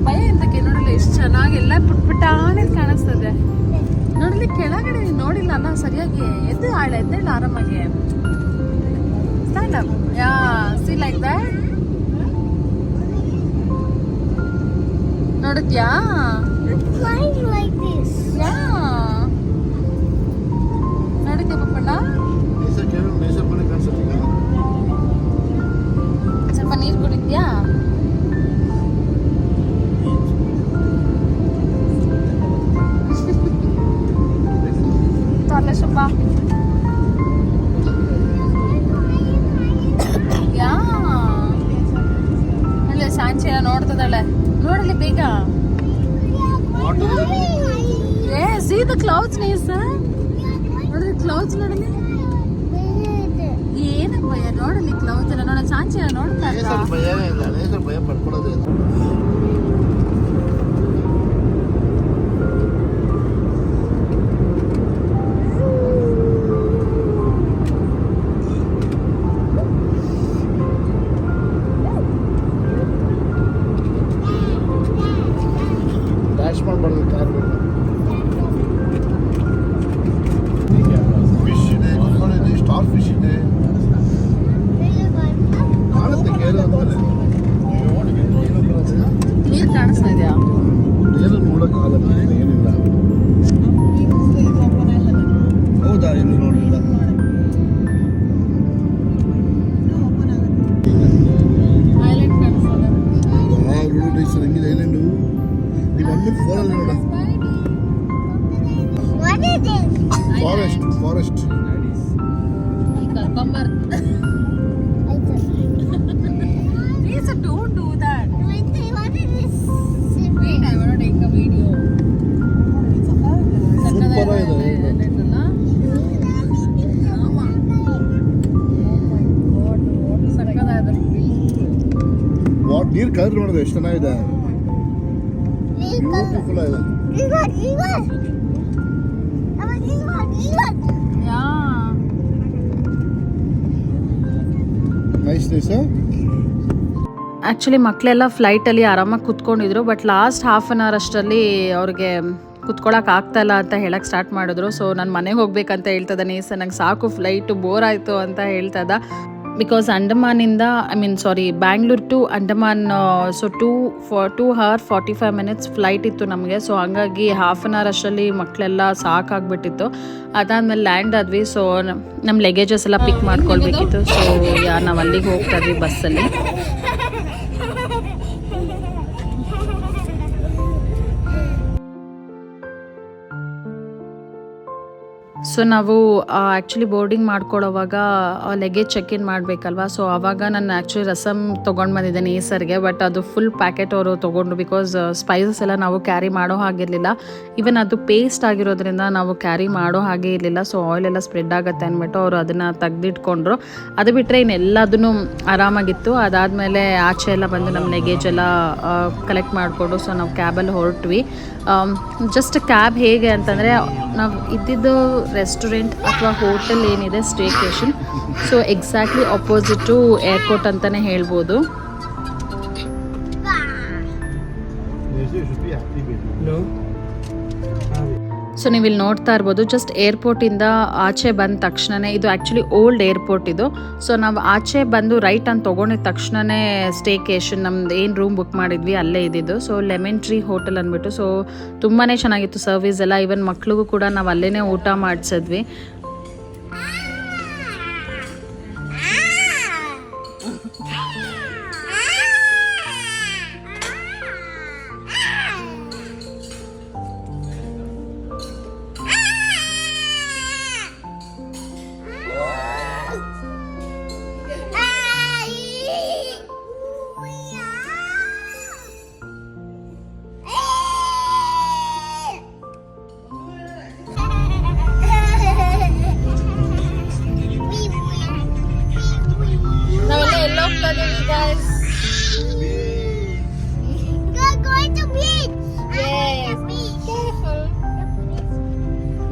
ಭಯ ಎಂತಕ್ಕೆ? ನೋಡಲಿ ಎಷ್ಟು ಚೆನ್ನಾಗಿ ಎಲ್ಲ ಪುಟ್ಪುಟ್ಟಾನೆ ಕಾಣಿಸ್ತದೆ. ನೋಡಲಿ ಕೆಳಗಡೆ ನೀನು ನೋಡಿಲ್ಲ ಅಲ್ಲ ಸರಿಯಾಗಿ. ಎದ್ದೇಳು ಆರಾಮಾಗಿ. Stand up. Yeah C like that. ನೋಡಿದ್ಯಾ? ಯಾ ನೋಡಿದ್ಯಾ ಪಪ್ಪಣ್ಣ? ಸ್ವಲ್ಪ ನೀರು ಕುಡಿದ್ಯಾ? ಸ್ವಲ್ಪ ಯಾ ಅಲ್ಲೇ ಸಾಂಚಿ ನೋಡ್ತದಾಳೆ. ನೋಡಲಿ ಬೇಗ. see the clouds, Nesa. ನೋಡಿದ್ರೆ ಕ್ಲೌಡ್ಸ್ ನೋಡಲಿ. ಏನಪ್ಪಯ್ಯ ನೋಡಲಿ ಕ್ಲೌಡ್ಸ್ ಎಲ್ಲ ನೋಡ ಚಾಂಚಿನ ನೋಡ್ತಾ ಭಯನೇ ಇಲ್ಲ, ನೇಸರ್ ಭಯ ಪಡ್ಕೊಳ್ಳೋದೇ ಇಲ್ಲ. ಡ್ಯಾಶ್ ಮಾಡಬಾರ್ದು ಕಾರ್ ಫಿಶ್ ಇದೆ, ಸ್ಟಾರ್ ಫಿಶ್ ಇದೆ, ಕಾಣುತ್ತೆ ಕೇರಳ ಮೇಲೆ. ನೀರು ಕಾಣಿಸ್ತಾ ಇದೆಯಾ? ಏನು ನೋಡೋಕ್ಕಾಗಲ್ಲ, ಏನಿಲ್ಲ. ಹೌದಾ? ಇನ್ನು ನೋಡಲಿಲ್ಲ. ಐಲ್ಯಾಂಡ್ ಕಾಣಿಸ್ತದೆ. ಹೆಂಗಿದೆ ಐಲ್ಯಾಂಡು? ನೀವು ಅಮ್ಮನ ಫೋನಲ್ಲಿ ನೋಡ. Forest ಕರ್ಕೊಂಬರ್. Please don't do that. Wait, I want to take a video. Super ಆಗಿದೆ. ವಾಟ್ ನೀರು ಕಲರ್ ನೋಡಿದ್ರೆ ಎಷ್ಟು ಚೆನ್ನಾಗಿದೆ. ಬ್ಯೂಟಿಫುಲ್ ಆಗಿದೆ. Nice nice. ಆ್ಯಕ್ಚುಲಿ ಮಕ್ಕಳೆಲ್ಲ ಫ್ಲೈಟಲ್ಲಿ ಆರಾಮಾಗಿ ಕುತ್ಕೊಂಡಿದ್ರು, but last half an hour ಅಷ್ಟರಲ್ಲಿ ಅವ್ರಿಗೆ ಕುತ್ಕೊಳ್ಳೋಕೆ ಆಗ್ತಾಯಿಲ್ಲ ಅಂತ ಹೇಳಕ್ಕೆ ಸ್ಟಾರ್ಟ್ ಮಾಡಿದ್ರು. ಸೊ ನಾನು ಮನೆಗೆ ಹೋಗ್ಬೇಕಂತ ಹೇಳ್ತದ ನೇಸ, ನಂಗೆ ಸಾಕು ಫ್ಲೈಟು ಬೋರ್ ಆಯಿತು ಅಂತ ಹೇಳ್ತದ. ಬಿಕಾಸ್ ಅಂಡಮಾನಿಂದ Bangalore to Andaman so 2 hours 45 minutes flight ಇತ್ತು ನಮಗೆ. ಸೊ ಹಂಗಾಗಿ ಹಾಫ್ ಆನ್ ಅವರ್ ಅಷ್ಟರಲ್ಲಿ ಮಕ್ಕಳೆಲ್ಲ ಸಾಕಾಗ್ಬಿಟ್ಟಿತ್ತು. ಅದಾದಮೇಲೆ ಲ್ಯಾಂಡ್ ಆದ್ವಿ. ಸೊ ನಮ್ಮ ಲಗೇಜಸ್ ಎಲ್ಲ ಪಿಕ್ ಮಾಡ್ಕೊಳ್ಬೇಕಿತ್ತು. ಸೊ ನಾವು ಅಲ್ಲಿಗೆ ಹೋಗ್ತಾ ಇದ್ವಿ ಬಸ್ಸಲ್ಲಿ. ಸೊ ನಾವು ಆ್ಯಕ್ಚುಲಿ ಬೋರ್ಡಿಂಗ್ ಮಾಡ್ಕೊಳ್ಳೋವಾಗ ಲಗೇಜ್ ಚೆಕ್ ಇನ್ ಮಾಡಬೇಕಲ್ವ. ಸೊ ಆವಾಗ ನಾನು ಆ್ಯಕ್ಚುಲಿ ರಸಮ್ ತೊಗೊಂಡು ಬಂದಿದ್ದೆ ನೇಸರ್ಗೆ, ಬಟ್ ಅದು ಫುಲ್ ಪ್ಯಾಕೆಟ್ ಅವರು ತೊಗೊಂಡು, ಬಿಕಾಸ್ ಸ್ಪೈಸಸ್ ಎಲ್ಲ ನಾವು ಕ್ಯಾರಿ ಮಾಡೋ ಹಾಗಿರಲಿಲ್ಲ. ಈವನ್ ಅದು ಪೇಸ್ಟ್ ಆಗಿರೋದ್ರಿಂದ ನಾವು ಕ್ಯಾರಿ ಮಾಡೋ ಹಾಗೆ ಇರಲಿಲ್ಲ. ಸೊ ಆಯಿಲ್ ಎಲ್ಲ ಸ್ಪ್ರೆಡ್ ಆಗುತ್ತೆ ಅಂದ್ಬಿಟ್ಟು ಅವರು ಅದನ್ನು ತೆಗೆದಿಟ್ಕೊಂಡ್ರು. ಅದು ಬಿಟ್ಟರೆ ಇನ್ನೆಲ್ಲದೂ ಆರಾಮಾಗಿತ್ತು. ಅದಾದಮೇಲೆ ಆಚೆ ಎಲ್ಲ ಬಂದು ನಮ್ಮ ಲಗೇಜ್ ಎಲ್ಲ ಕಲೆಕ್ಟ್ ಮಾಡಿಕೊಂಡು ಸೊ ನಾವು ಕ್ಯಾಬಲ್ಲಿ ಹೊರಟ್ವಿ. ಜಸ್ಟ್ ಕ್ಯಾಬ್ ಹೇಗೆ ಅಂತಂದರೆ, ನಾವು ಇದ್ದಿದ್ದು ರೆಸ್ಟೋರೆಂಟ್ ಅಥವಾ ಹೋಟೆಲ್ ಏನಿದೆ ಸ್ಟೇಕೇಶನ್, ಸೊ ಎಕ್ಸಾಕ್ಟ್ಲಿ ಅಪೋಸಿಟು ಏರ್ಪೋರ್ಟ್ ಅಂತಲೇ ಹೇಳ್ಬೋದು. ಸೊ ನೀವು ಇಲ್ಲಿ ನೋಡ್ತಾ ಇರ್ಬೋದು, ಜಸ್ಟ್ ಏರ್ಪೋರ್ಟಿಂದ ಆಚೆ ಬಂದ ತಕ್ಷಣವೇ, ಇದು ಆ್ಯಕ್ಚುಲಿ ಓಲ್ಡ್ ಏರ್ಪೋರ್ಟ್ ಇದು. ಸೊ ನಾವು ಆಚೆ ಬಂದು ರೈಟ್ ಅಂತ ತೊಗೊಂಡಿದ್ದ ತಕ್ಷಣವೇ ಸ್ಟೇಕೇಶನ್ ನಮ್ದು ಏನು ರೂಮ್ ಬುಕ್ ಮಾಡಿದ್ವಿ ಅಲ್ಲೇ ಇದ್ದಿದ್ದು. ಸೊ ಲೆಮನ್ ಟ್ರೀ ಹೋಟೆಲ್ ಅಂದ್ಬಿಟ್ಟು, ಸೊ ತುಂಬಾ ಚೆನ್ನಾಗಿತ್ತು ಸರ್ವಿಸ್ ಎಲ್ಲ. ಈವನ್ ಮಕ್ಳಿಗೂ ಕೂಡ ನಾವು ಅಲ್ಲೇ ಊಟ ಮಾಡಿಸಿದ್ವಿ.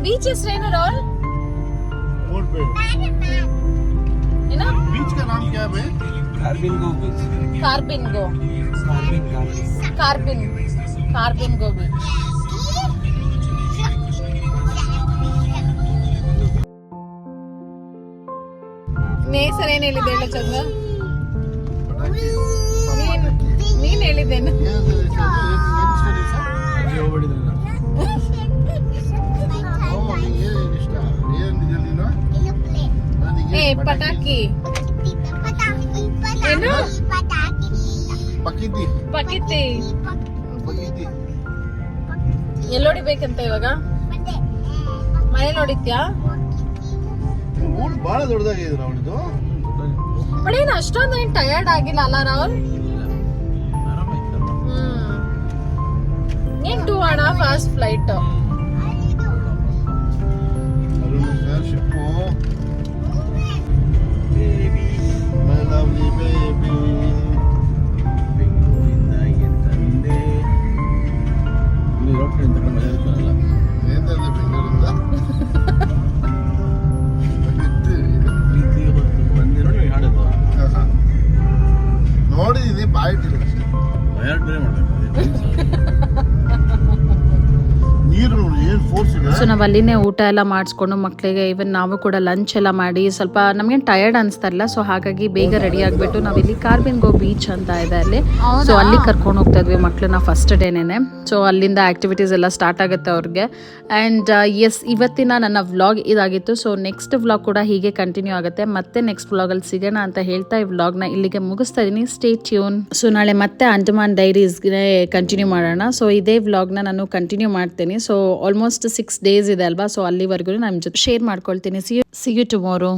बीच is rain at all? You know? बीच का नाम क्या है? कार्बिनगो बीच. ನೇಸರ್ ಏನ್ ಹೇಳಿದೆ ಹೇಳ ಚಂದ? ನೀನ್ ಹೇಳಿದ್ದೇನು? ಏ ಪಟಾಕಿ ಏನು? ಪಕಿತಿ ಎಲ್ಲಿ ಹೊಡಿಬೇಕಂತ ಇವಾಗ? ಮನೇಲಿ ಹೊಡಿತ್ಯಾ? ಬಹಳ ದೊಡ್ಡದಾಗಿದೆ ಅವಳಿದು. ಬಟ್ ಏನು ಅಷ್ಟೊಂದು ಏನ್ ಟಯರ್ಡ್ ಆಗಿಲ್ಲ ಅಲ್ಲ ರಾಹುಲ್? ಏನ್ 2.5 hours ಫ್ಲೈಟ್. Lovely baby. ಬೆಂಗಳೂರಿಂದ ಏನು ತಂದೆ ಏರೋಪ್ಲೇನ್ ತಗೊಂಡು ಮಜಾ ಇರ್ತಾರಲ್ಲ ಏನು ತಂದೆ ಬೆಂಗಳೂರಿಂದ ಪ್ರೀತಿ ಹೊತ್ತು ಬಂದೆ ನೋಡಿ ಹಾಡೋದು ನೋಡಿದ್ದೀನಿ ಬಾಯಿಟ್ಟಿಲ್ಲ ಅಷ್ಟೇ ಬಯಾಡ್ ಬೇರೆ ಮಾಡಬೇಕು ನೀರು ಏನು ಫೋರ್ಸ್ ಇದೆ. ಸೊ ನಾವು ಅಲ್ಲಿನೇ ಊಟ ಎಲ್ಲ ಮಾಡಿಸ್ಕೊಂಡು ಮಕ್ಕಳಿಗೆ ಇವನ್ ನಾವು ಕೂಡ ಲಂಚ್ ಎಲ್ಲ ಮಾಡಿ ಸ್ವಲ್ಪ ನಮಗೆ ಟಯರ್ಡ್ ಅನಿಸ್ತಾರಲ್ಲ, ಸೊ ಹಾಗಾಗಿ ಬೇಗ ರೆಡಿ ಆಗಿಬಿಟ್ಟು ನಾವಿಲ್ಲಿ ಕಾರ್ಬಿನ್ಗೋ ಬೀಚ್ ಅಂತ ಇದೆ ಅಲ್ಲಿ, ಸೊ ಅಲ್ಲಿ ಕರ್ಕೊಂಡು ಹೋಗ್ತಾ ಇದ್ವಿ ಮಕ್ಕಳನ್ನ ಫಸ್ಟ್ ಡೇನೇನೆ. ಸೊ ಅಲ್ಲಿಂದ ಆ್ಯಕ್ಟಿವಿಟೀಸ್ ಎಲ್ಲ ಸ್ಟಾರ್ಟ್ ಆಗುತ್ತೆ ಅವ್ರಿಗೆ. ಆ್ಯಂಡ್ ಎಸ್, ಇವತ್ತಿನ ನನ್ನ ವ್ಲಾಗ್ ಇದಾಗಿತ್ತು. ಸೊ ನೆಕ್ಸ್ಟ್ ವ್ಲಾಗ್ ಕೂಡ ಹೀಗೆ ಕಂಟಿನ್ಯೂ ಆಗುತ್ತೆ. ಮತ್ತೆ ನೆಕ್ಸ್ಟ್ ವ್ಲಾಗಲ್ಲಿ ಸಿಗೋಣ ಅಂತ ಹೇಳ್ತಾ ಈ ವ್ಲಾಗ್ನ ಇಲ್ಲಿಗೆ ಮುಗಿಸ್ತಾ ಇದ್ದೀನಿ. Stay tune. ಸೊ ನಾಳೆ ಮತ್ತೆ ಅಂಡಮಾನ್ ಡೈರೀಸ್ಗೆ ಕಂಟಿನ್ಯೂ ಮಾಡೋಣ. ಸೊ ಇದೇ ವ್ಲಾಗ್ನ ನಾನು ಕಂಟಿನ್ಯೂ ಮಾಡ್ತೀನಿ. ಸೊ ಆಲ್ಮೋಸ್ಟ್ 6 days ಇದೆ ಅಲ್ವಾ, ಸೊ ಅಲ್ಲಿವರೆಗೂ ನಾನು ಜೊತೆ ಶೇರ್ ಮಾಡ್ಕೊಳ್ತೀನಿ. See you tomorrow.